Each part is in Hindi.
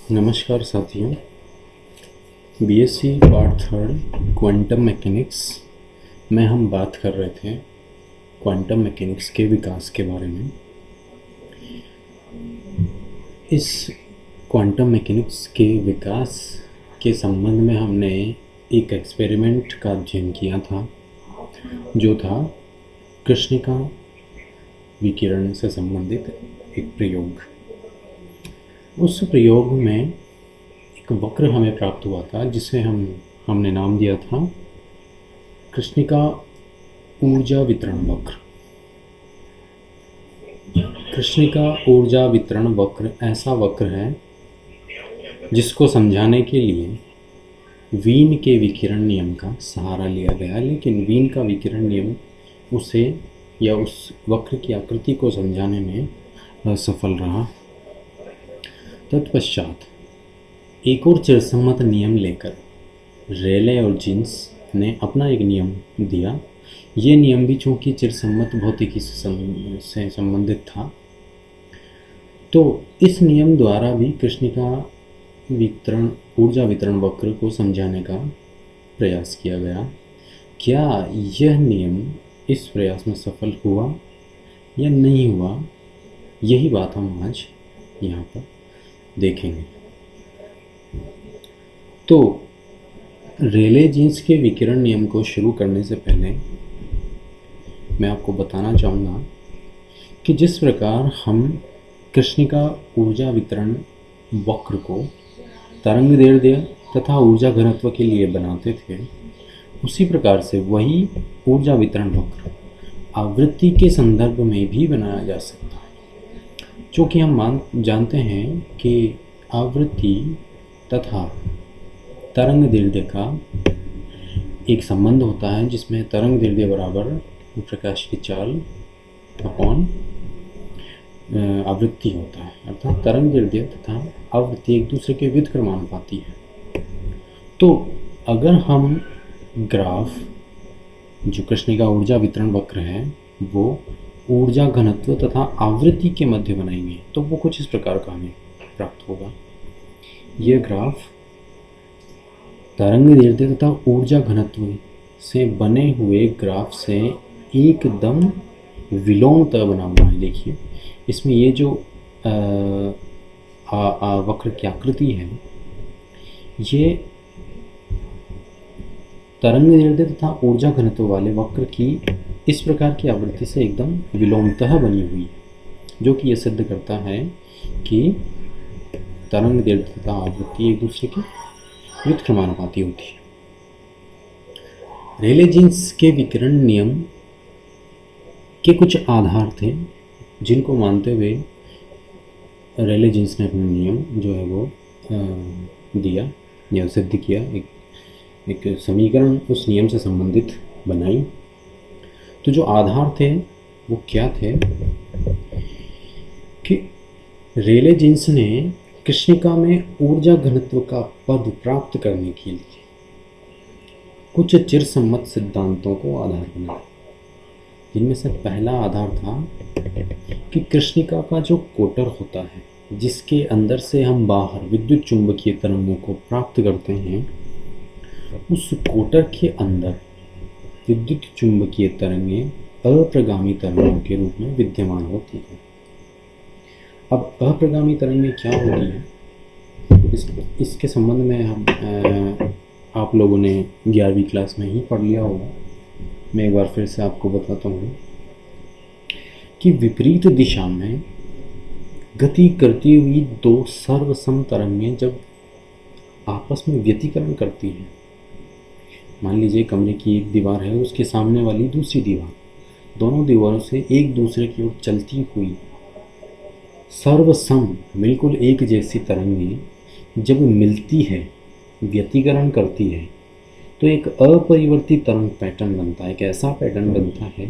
नमस्कार साथियों। BSc part third quantum mechanics में हम बात कर रहे थे क्वांटम मैकेनिक्स के विकास के बारे में। इस क्वांटम मैकेनिक्स के विकास के संबंध में हमने एक एक्सपेरिमेंट का अध्ययन किया था, जो था कृष्णिका विकिरण से संबंधित एक प्रयोग। उस प्रयोग में एक वक्र हमें प्राप्त हुआ था, जिसे हमने नाम दिया था कृष्णिका ऊर्जा वितरण वक्र। कृष्णिका ऊर्जा वितरण वक्र ऐसा वक्र है जिसको समझाने के लिए वीन के विकिरण नियम का सहारा लिया गया, लेकिन वीन का विकिरण नियम उसे या उस वक्र की आकृति को समझाने में असफल रहा। तत्पश्चात एक और चिरसम्मत नियम लेकर रेले और जीन्स ने अपना एक नियम दिया। ये नियम भी चूँकि चिरसम्मत भौतिकी से संबंधित था, तो इस नियम द्वारा भी कृष्णिका वितरण ऊर्जा वितरण वक्र को समझाने का प्रयास किया गया। क्या यह नियम इस प्रयास में सफल हुआ या नहीं हुआ, यही बात हम आज यहाँ पर देखेंगे। तो रेले जीन्स के विकिरण नियम को शुरू करने से पहले मैं आपको बताना चाहूँगा कि जिस प्रकार हम कृष्णिका ऊर्जा वितरण वक्र को तरंग दैर्ध्य तथा ऊर्जा घनत्व के लिए बनाते थे, उसी प्रकार से वही ऊर्जा वितरण वक्र आवृत्ति के संदर्भ में भी बनाया जा सकता है। चूँकि हम जानते हैं कि आवृत्ति तथा तरंग दैर्ध्य का एक संबंध होता है, जिसमें तरंग दैर्ध्य बराबर प्रकाश की चाल अपॉन आवृत्ति होता है, अर्थात तरंग दैर्ध्य तथा आवृत्ति एक दूसरे के व्युत्क्रमानुपाती है। तो अगर हम ग्राफ जो कृष्णिका ऊर्जा वितरण वक्र है वो ऊर्जा घनत्व तथा आवृत्ति के मध्य बनाएंगे, तो वो कुछ इस प्रकार का हमें प्राप्त होगा। यह ग्राफ तरंग दैर्ध्य तथा ऊर्जा घनत्व से बने हुए ग्राफ से एकदम विलोमतः बना हुआ है। देखिए, इसमें ये जो वक्र की आकृति है, ये तरंग दैर्ध्य तथा ऊर्जा घनत्व वाले वक्र की इस प्रकार की आवृत्ति से एकदम विलोमतः बनी हुई है, जो कि यह सिद्ध करता है कि तरंग दैर्ध्य तथा आवृत्ति एक दूसरे की व्युत्क्रमानुपाती होती है। रेले जीन्स के विकिरण नियम के कुछ आधार थे, जिनको मानते हुए रेले जीन्स ने अपना नियम जो है वो दिया या सिद्ध किया, एक समीकरण उस नियम से संबंधित बनाई। तो जो आधार थे वो क्या थे कि रेले जीन्स ने कृष्णिका में ऊर्जा घनत्व का पद प्राप्त करने के लिए कुछ चिरसम्मत सिद्धांतों को आधार बनाया, जिनमें से पहला आधार था कि कृष्णिका का जो कोटर होता है, जिसके अंदर से हम बाहर विद्युत चुंबकीय तरंगों को प्राप्त करते हैं, उस कोटर के अंदर विद्युत चुंबकीय तरंगें अप्रगामी तरंगों के रूप में विद्यमान होती हैं। अब अप्रगामी तरंगें क्या होती हैं, इसके संबंध में हम आप लोगों ने 11वीं क्लास में ही पढ़ लिया होगा। मैं एक बार फिर से आपको बताता हूँ कि विपरीत दिशा में गति करती हुई दो सर्वसम तरंगें जब आपस में व्यतिकरण करती हैं, मान लीजिए कमरे की एक दीवार है, उसके सामने वाली दूसरी दीवार, दोनों दीवारों से एक दूसरे की ओर चलती हुई सर्वसम बिल्कुल एक जैसी तरंगें जब मिलती है, व्यतिकरण करती है, तो एक अपरिवर्तित तरंग पैटर्न बनता है। एक ऐसा पैटर्न बनता है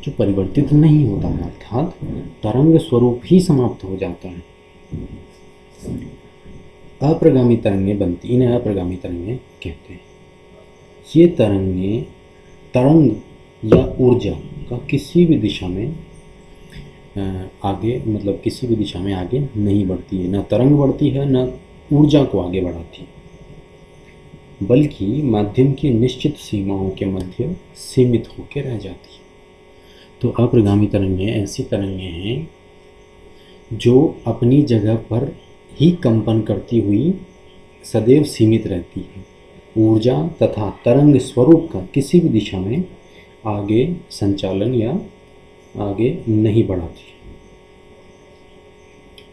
जो परिवर्तित नहीं होता है, अर्थात तरंग स्वरूप ही समाप्त हो जाता है। अप्रगामी तरंगें बनती, इन्हें अप्रगामी तरंगें कहते हैं। ये तरंग या ऊर्जा का किसी भी दिशा में आगे मतलब किसी भी दिशा में आगे नहीं बढ़ती है, न तरंग बढ़ती है न ऊर्जा को आगे बढ़ाती है, बल्कि माध्यम की निश्चित सीमाओं के मध्य सीमित होकर रह जाती है। तो अप्रगामी तरंगें ऐसी तरंगें हैं जो अपनी जगह पर ही कंपन करती हुई सदैव सीमित रहती है, ऊर्जा तथा तरंग स्वरूप का किसी भी दिशा में आगे संचालन या आगे नहीं बढ़ाती है।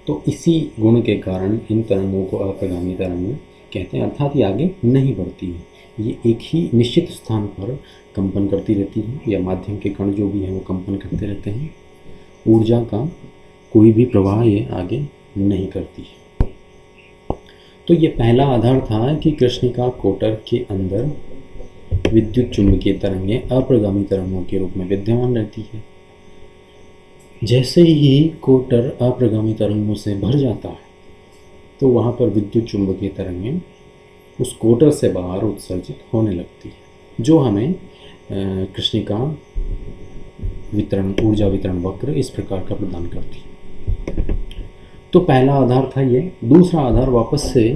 तो इसी गुण के कारण इन तरंगों को अप्रगामी तरंग कहते हैं, अर्थात ये आगे नहीं बढ़ती है, ये एक ही निश्चित स्थान पर कंपन करती रहती है, या माध्यम के कण जो भी हैं वो कंपन करते रहते हैं, ऊर्जा का कोई भी प्रवाह ये आगे नहीं करती है। तो ये पहला आधार था कि कृष्णिका कोटर के अंदर विद्युत चुंबकीय तरंगें अप्रगामी तरंगों के रूप में विद्यमान रहती है। जैसे ही कोटर अप्रगामी तरंगों से भर जाता है तो वहाँ पर विद्युत चुंबकीय तरंगें उस कोटर से बाहर उत्सर्जित होने लगती है, जो हमें कृष्णिका वितरण ऊर्जा वितरण वक्र इस प्रकार का प्रदान करती है। तो पहला आधार था ये। दूसरा आधार वापस से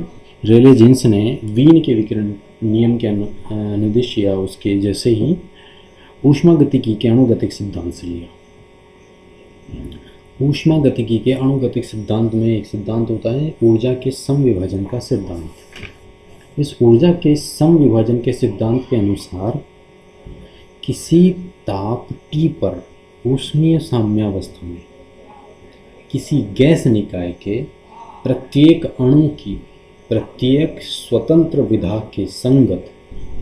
रेले जीन्स ने वीन के विकिरण नियम के अनुदिश या उसके जैसे ही ऊष्मागतिकी के अणुगतिक सिद्धांत से लिया। ऊष्मागतिकी के अणुगतिक सिद्धांत में एक सिद्धांत होता है ऊर्जा के समविभाजन का सिद्धांत। इस ऊर्जा के समविभाजन के सिद्धांत के अनुसार किसी ताप T पर ऊष्मीय साम्यावस्था में किसी गैस निकाय के प्रत्येक अणु की प्रत्येक स्वतंत्र विधा के संगत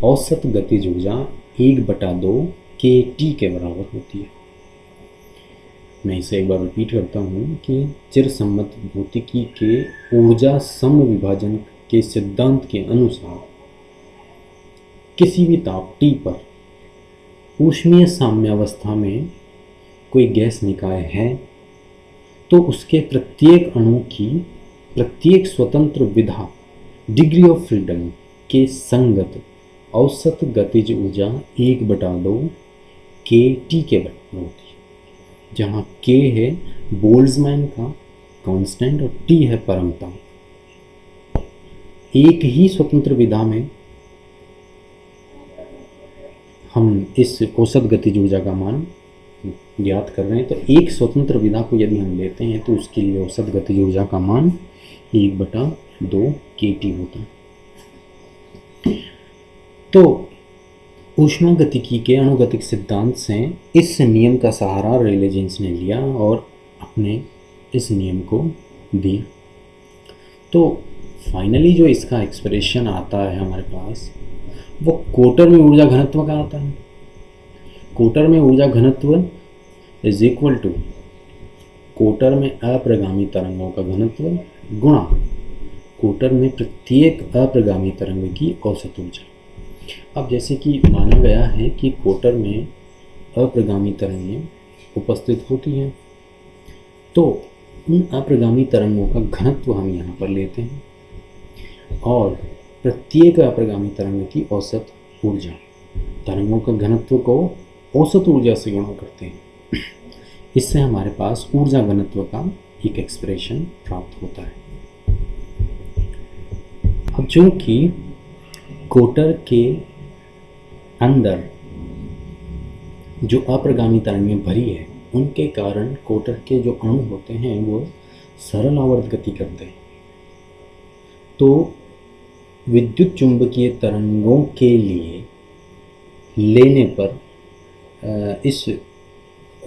औसत गतिज ऊर्जा 1/2 kT के बराबर होती है। मैं इसे एक बार रिपीट करता हूँ कि चिरसम्मत भौतिकी के ऊर्जा समविभाजन के सिद्धांत के अनुसार किसी भी ताप T पर ऊष्मीय साम्यावस्था में कोई गैस निकाय है तो उसके प्रत्येक अणु की प्रत्येक स्वतंत्र विधा डिग्री ऑफ फ्रीडम के संगत औसत गतिज ऊर्जा 1/2 kT के बराबर होती है, जहाँ K है बोल्ट्जमैन का कांस्टेंट और T है परमता। एक ही स्वतंत्र विधा में हम इस औसत गतिज ऊर्जा का मान ज्ञात कर रहे हैं, तो एक स्वतंत्र विधा को यदि हम लेते हैं तो उसके लिए औसत गतिज ऊर्जा का मान 1/2 kT होता है। तो ऊष्मागतिकी के अणुगतिक सिद्धांत से इस नियम का सहारा रेले जीन्स ने लिया और अपने इस नियम को दिया। तो फाइनली जो इसका एक्सप्रेशन आता है हमारे पास वो कोटर में ऊर्जा घनत्व का आता है। कोटर में ऊर्जा घनत्व इज इक्वल टू कोटर में अप्रगामी तरंगों का घनत्व गुणा कोटर में प्रत्येक अप्रगामी तरंग की औसत ऊर्जा। अब जैसे कि माना गया है कि कोटर में अप्रगामी तरंगें उपस्थित होती हैं, तो उन अप्रगामी तरंगों का घनत्व हम यहाँ पर लेते हैं और प्रत्येक अप्रगामी तरंग की औसत ऊर्जा, तरंगों का घनत्व को औसत ऊर्जा से गुणा करते हैं। इससे हमारे पास ऊर्जा घनत्व का एक एक्सप्रेशन प्राप्त होता है। अब चूंकि कोटर के अंदर जो अप्रगामी तरंगें भरी है उनके कारण कोटर के जो अणु होते हैं वो सरल आवर्त गति करते हैं, तो विद्युत चुंबकीय तरंगों के लिए लेने पर इस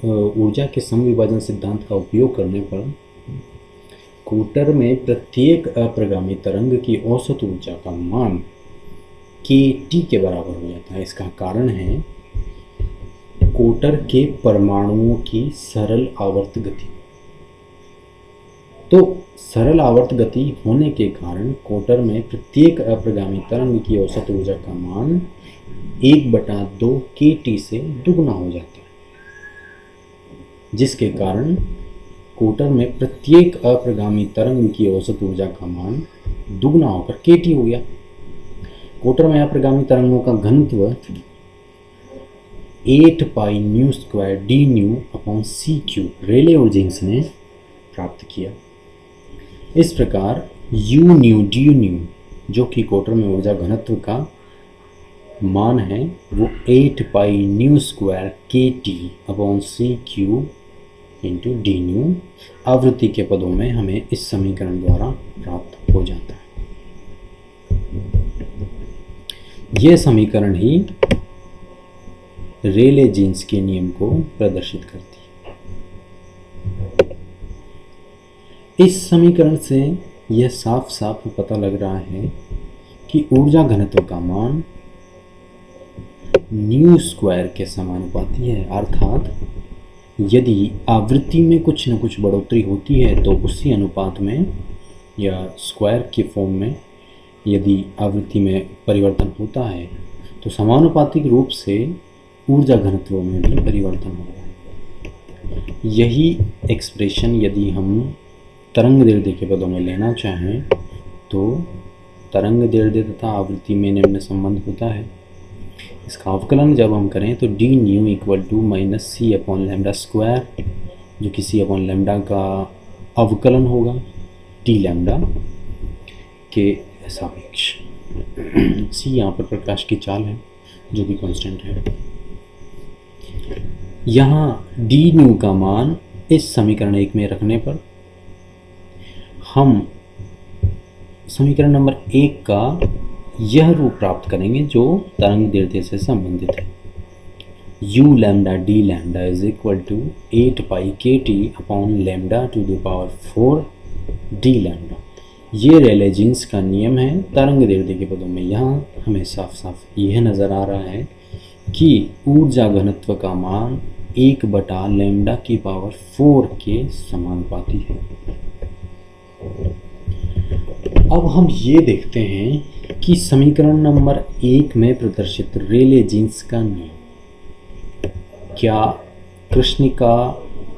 ऊर्जा के समविभाजन सिद्धांत का उपयोग करने पर कोटर में प्रत्येक अप्रगामी तरंग की औसत ऊर्जा का मान kT के बराबर हो जाता है। इसका कारण है कोटर के परमाणुओं की सरल आवर्त गति। तो सरल आवर्त गति होने के कारण कोटर में प्रत्येक अप्रगामी तरंग की औसत ऊर्जा का मान 1/2 kT से दुगुना हो जाता है, जिसके कारण कोटर में प्रत्येक अप्रगामी तरंग की औसत ऊर्जा का मान दुगना होकर kT हो गया। कोटर में अप्रगामी तरंगों का घनत्व 8 pi nu square d nu upon c cube Rayleigh और जीन्स ने प्राप्त किया। इस प्रकार यू न्यू डी न्यू जो कि क्वार्टर में ऊर्जा घनत्व का मान है वो 8 पाई न्यू स्क्वायर के T upon c cube into D new आवृत्ति के पदों में हमें इस समीकरण द्वारा प्राप्त हो जाता है। यह समीकरण ही रेले जीन्स के नियम को प्रदर्शित करती है। इस समीकरण से यह साफ साफ पता लग रहा है कि ऊर्जा घनत्व का मान न्यू स्क्वायर के समानुपाती है, अर्थात यदि आवृत्ति में कुछ न कुछ बढ़ोतरी होती है तो उसी अनुपात में या स्क्वायर के फॉर्म में यदि आवृत्ति में परिवर्तन होता है तो समानुपातिक रूप से ऊर्जा घनत्व में भी परिवर्तन होगा। यही एक्सप्रेशन यदि हम तरंग दैर्ध्य के पदों में लेना चाहें तो तरंग दैर्ध्य तथा आवृत्ति में निम्न संबंध होता है। इसका अवकलन जब हम करें तो D new equal to minus C upon lambda square, जो कि सी अपॉन लैम्डा का अवकलन होगा टी लैम्डा के सापेक्ष। सी यहाँ पर प्रकाश की चाल है जो कि कांस्टेंट है। यहाँ डी न्यू का मान इस समीकरण 1 में रखने पर हम समीकरण नंबर 1 का यह रूप प्राप्त करेंगे जो तरंग दैर्ध्य से संबंधित है। u lambda d lambda is equal to 8 pi k T upon lambda to the power 4 d lambda. ये रेले जीन्स का नियम है तरंग दैर्ध्य के पदों में। यहाँ हमें साफ साफ यह नज़र आ रहा है कि ऊर्जा घनत्व का मान 1 बटा लैम्डा की पावर 4 के समानुपाती है। अब हम ये देखते हैं कि समीकरण नंबर 1 में प्रदर्शित रेले जीन्स का नियम क्या कृष्णिका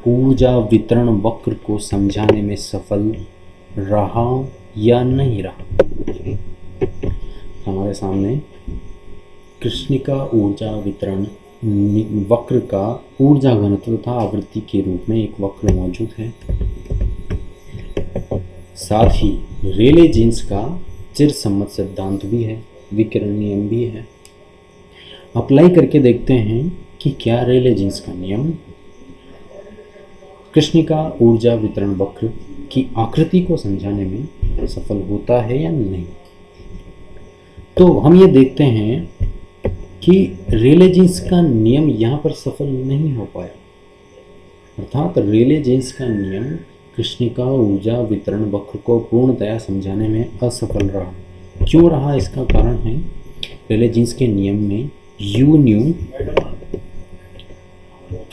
ऊर्जा वितरण वक्र को समझाने में सफल रहा या नहीं रहा। हमारे सामने कृष्णिका ऊर्जा वितरण वक्र का ऊर्जा घनत्व तथा आवृत्ति के रूप में एक वक्र मौजूद है। साथ ही रेले जीन्स का चिरसम्मत सिद्धांत भी है, विकिरण नियम भी है। अप्लाई करके देखते हैं कि क्या रेले जीन्स का नियम कृष्णिका ऊर्जा वितरण वक्र की आकृति को समझाने में सफल होता है या नहीं। तो हम ये देखते हैं कि रेले जीन्स का नियम यहाँ पर सफल नहीं हो पाया, अर्थात रेले जीन्स का नियम कृष्णिका ऊर्जा वितरण वक्र को पूर्णतया समझाने में असफल रहा। क्यों रहा, इसका कारण है रेले जीन्स के नियम में u nu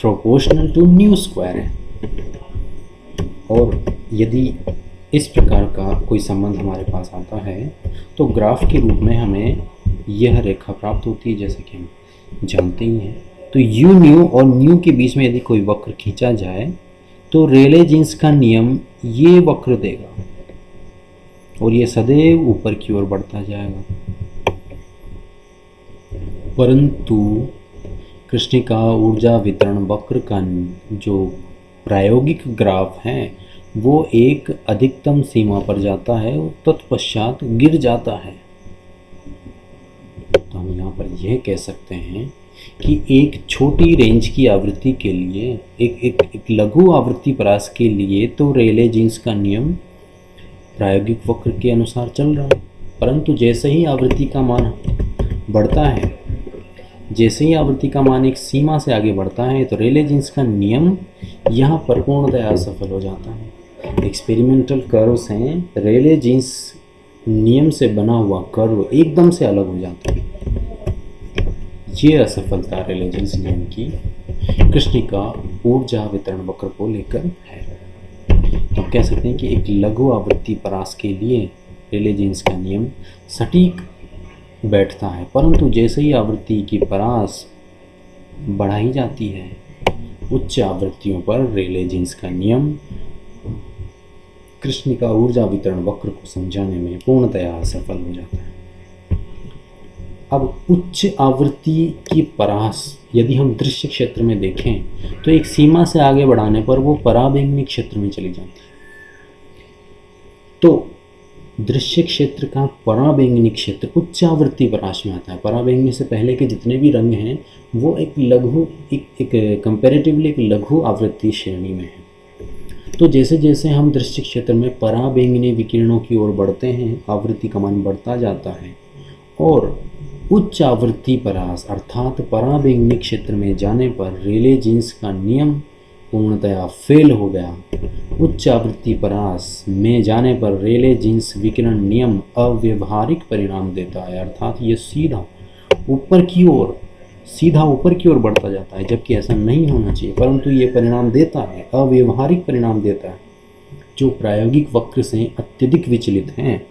proportional to nu square है, और यदि इस प्रकार का कोई संबंध हमारे पास आता है तो ग्राफ के रूप में हमें यह रेखा प्राप्त होती है, जैसे कि हम जानते ही हैं। तो यू न्यू और न्यू के बीच में यदि कोई वक्र खींचा जाए तो रेले जीन्स का नियम ये वक्र देगा और ये सदैव ऊपर की ओर बढ़ता जाएगा। परंतु कृष्णिका ऊर्जा वितरण वक्र का जो प्रायोगिक ग्राफ है वो एक अधिकतम सीमा पर जाता है और तत्पश्चात गिर जाता है। तो हम यहाँ पर यह कह सकते हैं कि एक छोटी रेंज की आवृत्ति के लिए एक लघु आवृत्ति परास के लिए तो रेले जीन्स का नियम प्रायोगिक वक्र के अनुसार चल रहा है, परंतु जैसे ही आवृत्ति का मान बढ़ता है, जैसे ही आवृत्ति का मान एक सीमा से आगे बढ़ता है तो रेले जीन्स का नियम यहाँ पर पूर्णतया असफल हो जाता है। एक्सपेरिमेंटल कर्व्स हैं, रेले जीन्स नियम से बना हुआ कर्व एकदम से अलग हो जाता है। ये असफलता रेले जीन्स नियम की कृष्णिका ऊर्जा वितरण वक्र को लेकर है। तो हम कह सकते हैं कि एक लघु आवृत्ति परास के लिए रेले जीन्स का नियम सटीक बैठता है, परंतु जैसे ही आवृत्ति की परास बढ़ाई जाती है उच्च आवृत्तियों पर रेले जीन्स का नियम कृष्णिका ऊर्जा वितरण वक्र को समझाने में पूर्णतया असफल हो जाता है। अब उच्च आवृत्ति की परास यदि हम दृश्य क्षेत्र में देखें तो एक सीमा से आगे बढ़ाने पर वो पराबैंगनी क्षेत्र में चली जाती है। तो दृश्य क्षेत्र का पराबैंगनी क्षेत्र उच्च आवृत्ति प्रकाश में आता है। पराबैंगनी से पहले के जितने भी रंग हैं वो एक लघु एक कंपैरेटिवली एक लघु आवृत्ति श्रेणी में है। तो जैसे जैसे हम दृश्य क्षेत्र में पराबैंगनी विकिरणों की ओर बढ़ते हैं, आवृत्ति का मान बढ़ता जाता है और उच्च आवृत्ति परास अर्थात पराबैंगनी क्षेत्र में जाने पर रेले जीन्स का नियम पूर्णतया फेल हो गया। उच्च आवृत्ति परास में जाने पर रेले जीन्स विकिरण नियम अव्यवहारिक परिणाम देता है, अर्थात ये सीधा ऊपर की ओर बढ़ता जाता है, जबकि ऐसा नहीं होना चाहिए, परंतु ये परिणाम देता है, अव्यवहारिक परिणाम देता है, जो प्रायोगिक वक्र से अत्यधिक विचलित हैं।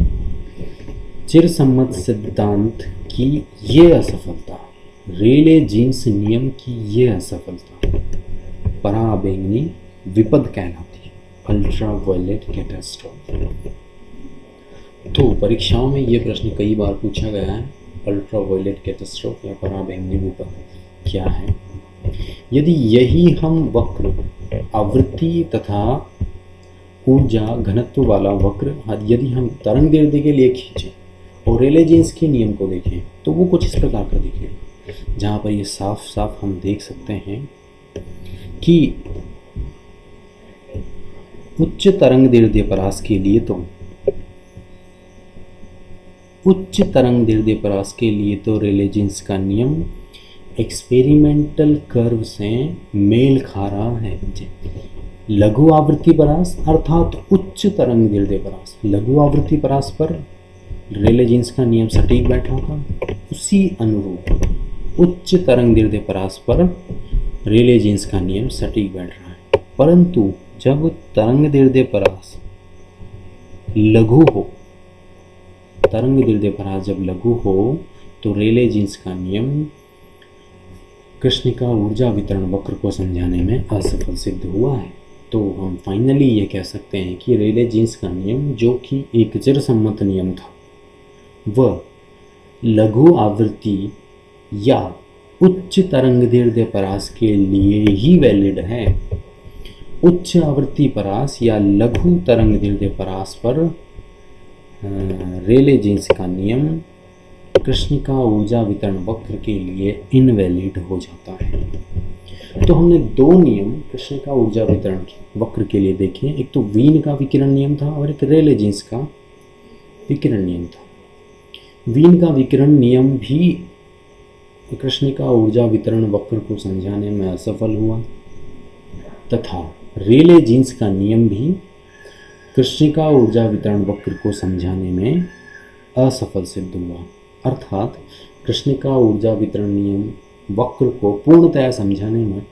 चिरसम्मत सिद्धांत की ये असफलता, रेले जीन्स नियम की ये असफलता पराबैंगनी विपद कहलाती है, अल्ट्रावायलेट कैटास्ट्रोफी। तो परीक्षाओं में ये प्रश्न कई बार पूछा गया है, अल्ट्रावायलेट कैटास्ट्रोफी या पराबैंगनी विपद क्या है। यदि यही हम वक्र आवृत्ति तथा ऊर्जा घनत्व वाला वक्र यदि हम तरंग दैर्ध्य के लिए खींचें और रेले जीन्स के नियम को देखें तो वो कुछ इस प्रकार का दिखेगा, जहाँ पर ये साफ साफ हम देख सकते हैं कि उच्च तरंग दैर्ध्य परास के लिए तो रेले जीन्स का नियम एक्सपेरिमेंटल कर्व से मेल खा रहा है। लघु आवृत्ति परास अर्थात उच्च तरंग दैर्ध्य परास, लघु आवृत्ति परास पर रेले जीन्स का नियम सटीक बैठा था, उसी अनुरूप उच्च तरंग दैर्ध्य परास पर रेले जीन्स का नियम सटीक बैठ रहा है। परंतु जब तरंग दैर्ध्य परास लघु हो, तो रेले जीन्स का नियम कृष्णिका ऊर्जा वितरण वक्र को समझाने में असफल सिद्ध हुआ है। तो हम फाइनली ये कह सकते हैं कि रेले जीन्स का नियम, जो कि एक चिरसम्मत नियम था, वह लघु आवृत्ति या उच्च तरंग दैर्ध्य परास के लिए ही वैलिड है। उच्च आवृत्ति परास या लघु तरंग दैर्ध्य परास पर रेले जीन्स का नियम कृष्णिका ऊर्जा वितरण वक्र के लिए इनवैलिड हो जाता है। तो हमने दो नियम कृष्णिका ऊर्जा वितरण वक्र के लिए देखे, एक तो वीन का विकिरण नियम था और एक रेले जीन्स का विकिरण नियम था। वीन का विकिरण नियम भी कृष्णिका ऊर्जा वितरण वक्र को समझाने में असफल हुआ तथा रेले जीन्स का नियम भी कृष्णिका ऊर्जा वितरण वक्र को समझाने में असफल सिद्ध हुआ। अर्थात कृष्णिका ऊर्जा वितरण नियम वक्र को पूर्णतया समझाने में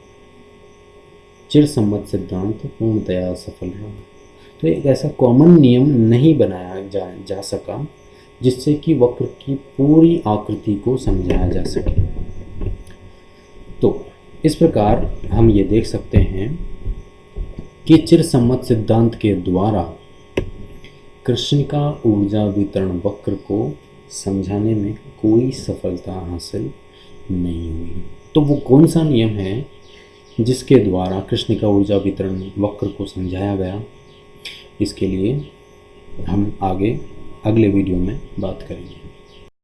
चिरसम्मत सिद्धांत पूर्णतया असफल रहा। तो एक ऐसा कॉमन नियम नहीं बनाया जा सका जिससे कि वक्र की पूरी आकृति को समझाया जा सके। तो इस प्रकार हम ये देख सकते हैं कि चिरसम्मत सिद्धांत के द्वारा कृष्णिका ऊर्जा वितरण वक्र को समझाने में कोई सफलता हासिल नहीं हुई। तो वो कौन सा नियम है जिसके द्वारा कृष्णिका ऊर्जा वितरण वक्र को समझाया गया, इसके लिए हम अगले वीडियो में बात करेंगे।